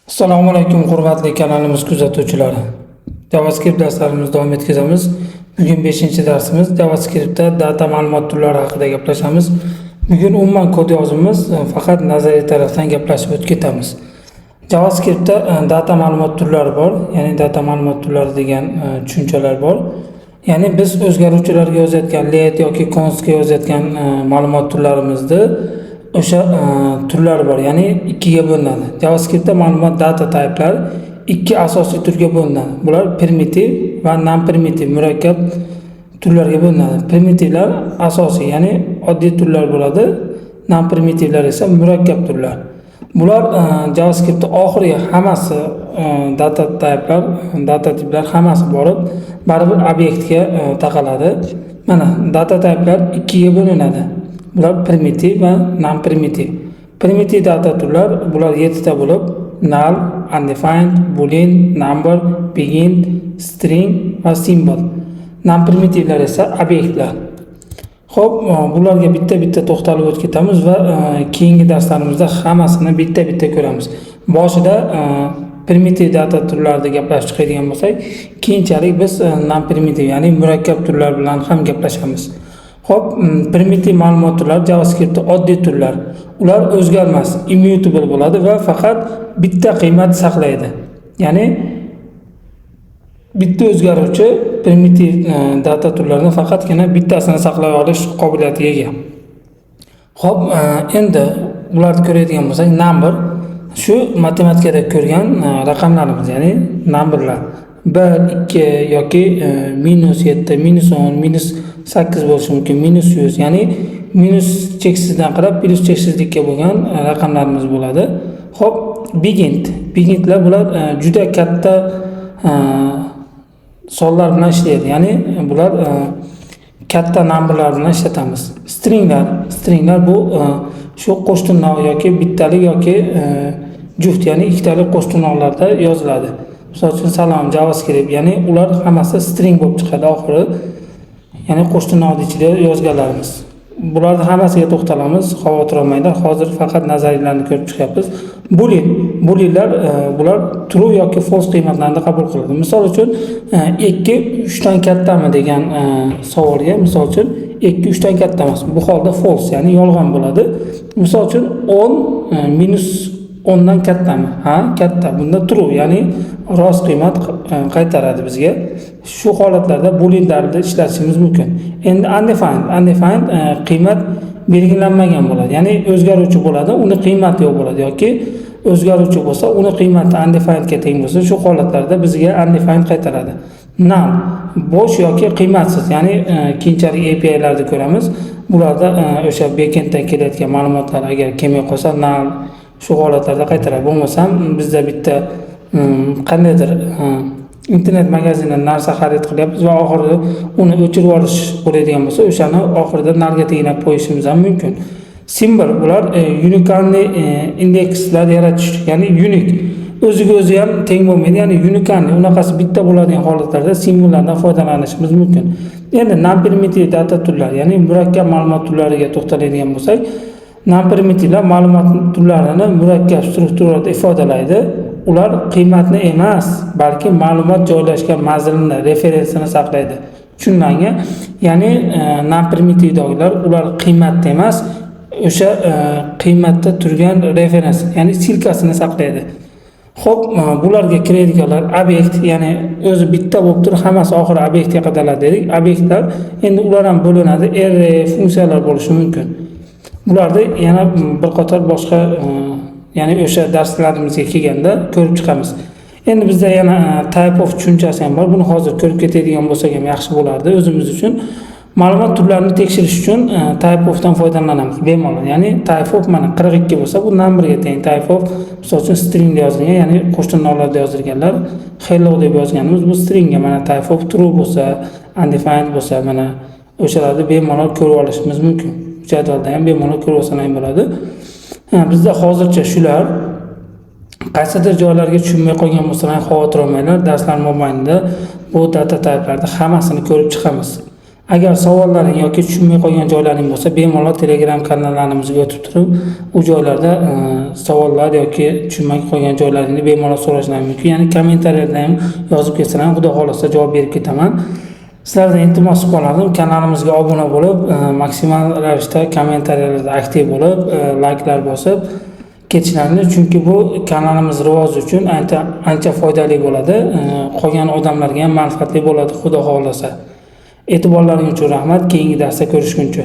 Assalomu alaykum hurmatli kanalimiz kuzatuvchilari. JavaScript darslarimizni davom etkazamiz. Bugun 5-darsimiz. JavaScriptda data ma'lumot turlari haqida gaplashamiz. Bugun umuman kod yozuvimiz faqat nazariy tarafdan gaplashib o'tib ketamiz. JavaScriptda data ma'lumot turlari bor, ya'ni data ma'lumot turlari degan tushunchalar bor. Ya'ni biz o'zgaruvchilarga yozayotgan let yoki constga yozayotgan ma'lumot turlarimizni o'sha turlar bor, ya'ni ikkiga bo'linadi. JavaScriptda ma'lumot data type'lar ikki asosiy turga bo'linadi. Bular primitiv va non-primitiv murakkab turlarga bo'linadi. Primitivlar asosiy, ya'ni oddiy turlar bo'ladi. Non-primitivlar esa murakkab turlar. Bular JavaScriptda oxiriga hammasi data type'lar, data tiplar hammasi borib, baribir obyektga taqaladi. Mana data type'lar ikkiga bo'linadi. Bular primitiv va non-primitiv. Primitiv data turlar bular 7 ta bo'lib, null, undefined, boolean, number, begin, string va symbol. Non-primitivlar esa obyektlar. Xo'p, bularga bitta-bitta to'xtalib o'tib ketamiz va keyingi darslarimizda hammasini bitta-bitta ko'ramiz. Boshida primitiv data turlarida gaplashib chiqadigan bo'lsak, keyinchalik biz non-primitiv, ya'ni murakkab turlar bilan ham gaplashamiz. Xo'p, primitiv ma'lumot turlari JavaScriptda oddiy turlar. Ular o'zgarmas, immutable bo'ladi va faqat bitta qiymat saqlaydi. Ya'ni bitta o'zgaruvchi primitiv data turlarini faqatgina bittasini saqlay olish qobiliyatiga ega. Xo'p, endi ularni ko'radigan bo'lsak, number shu matematikada ko'rgan raqamlarimiz, ya'ni numberlar 1, 2 yoki -7, -10, -8 bo'lishi mumkin, -100, ya'ni minus cheksizdan qarab plus cheksizlikka bo'lgan raqamlarimiz bo'ladi. Xo'p, begintlar bular juda katta sonlar bilan ishlaydi, ya'ni bular katta numberlar bilan ishlatamiz. Stringlar bu shu qo'shtirnoq yoki bittalik yoki juft, ya'ni ikkitalik qo'shtirnoqlarda yoziladi. Misol uchun salom, JavaScript, ya'ni ular hammasi string bo'lib chiqadi oxiri. Ya'ni qo'shtirnoq ichida yozganlarimiz. Bularni hammasiga to'xtalamiz, xavotir olmanglar. Hozir faqat nazariylarni ko'rib chiqyapmiz. Booleanlar bular true yoki false qiymatlarni qabul qiladi. Misol uchun 2 3 dan kattami degan savolga misol uchun 2 3 dan katta emas. Bu holda false, ya'ni yolg'on bo'ladi. Misol uchun 10 -10 dan kattami? Ha, katta. Bunda true, ya'ni rost qiymat qaytaradi bizga. Shu holatlarda booleanlarni ishlatishimiz mumkin. Endi undefined qiymat belgilanmagan bo'ladi. Ya'ni o'zgaruvchi bo'ladi, uni qiymati yo'q bo'ladi yoki o'zgaruvchi bo'lsa, uni qiymati undefinedga teng bo'lsa, shu holatlarda bizga undefined qaytaradi. Null bo'sh yoki qiymatsiz, ya'ni keyinchalik API'larda ko'ramiz. Bularda o'sha backenddan kelayotgan ma'lumotlar agar kelmay qolsa, null shu holatlarda qaytaradi. Bo'lmasam bizda bitta qandaydir internet magazindan narsa xarid qilyapmiz va oxirida uni o'chirib olish bo'ladigan bo'lsa, o'shani oxirida narga teginib qo'yishimiz ham mumkin. Symbol bular unique indekslar yaratish, ya'ni unique. O'ziga o'zi ham teng bo'lmaydi, ya'ni unique unaqasi bitta bo'ladigan holatlarda simbollardan foydalanishimiz mumkin. Endi non-primitiv data turlar, ya'ni murakkab ma'lumot turlariga to'xtaladigan bo'lsak, non-primitivlar ma'lumot turlarini murakkab strukturada ifodalaydi. Ular qiymatni emas, balki ma'lumot joylashgan manzilni, referensini saqlaydi. Tushunlangan? Ya'ni non-primitivdagilar ular qiymatni emas, o'sha qiymatda turgan referens, ya'ni silkasini saqlaydi. Xo'p, bularga kiradiganlar obyekt, ya'ni o'zi bitta bo'lib turib, hammasi oxiri obyektga qadaladi dedik. Obyektlar endi ular ham bo'linadi, array funksiyalar bo'lishi mumkin. Bularda yana bir qator boshqa ya'ni o'sha darslarimizga kelganda ko'rib chiqamiz. Endi bizda yana type of tushunchasi ham bor. Buni hozir ko'rib ketadigan bo'lsak ham yaxshi bo'lardi o'zimiz uchun. Ma'lumot turlarini tekshirish uchun type of dan foydalanamiz bemalol. Ya'ni type of mana 42 bo'lsa, bu numberga teng. Type of misol uchun string deb yozilgan, ya'ni qo'shtirnoqlarda yozilganlar. Hello deb yozganimiz bu stringga, mana type of true bo'lsa, undefined bo'lsa, mana o'shalarni bemalol ko'rib olishimiz mumkin. Jadvalda ham bemalol ko'rib olsam ham bo'ladi. Bizda hozircha shular. Qaysidir joylarga tushunmay qolgan bo'lsalar, xavotir olmanglar. Darslar mobaynida bu data type'larni hammasini ko'rib chiqamiz. Agar savollaring yoki tushunmay qolgan joylaring bo'lsa, bemalol Telegram kanallarimizga o'tib turib, u joylarda savollar yoki tushunmay qolgan joylaringni bemalol so'rashlar mumkin. Ya'ni kommentariyada ham yozib ketsalar, xudo xolasa javob berib ketaman. Sizlardan iltimos qoladim, kanalimizga obuna bo'lib, maksimal ravishda kommentariyalarda aktiv bo'lib, layklar bosib ketishlarini, chunki bu kanalimiz rivoji uchun ancha foydali bo'ladi. Qolgan odamlarga ham manfaatli bo'ladi, xudo xolasa. E'tiborlaringiz uchun rahmat. Keyingi darsda ko'rishguncha.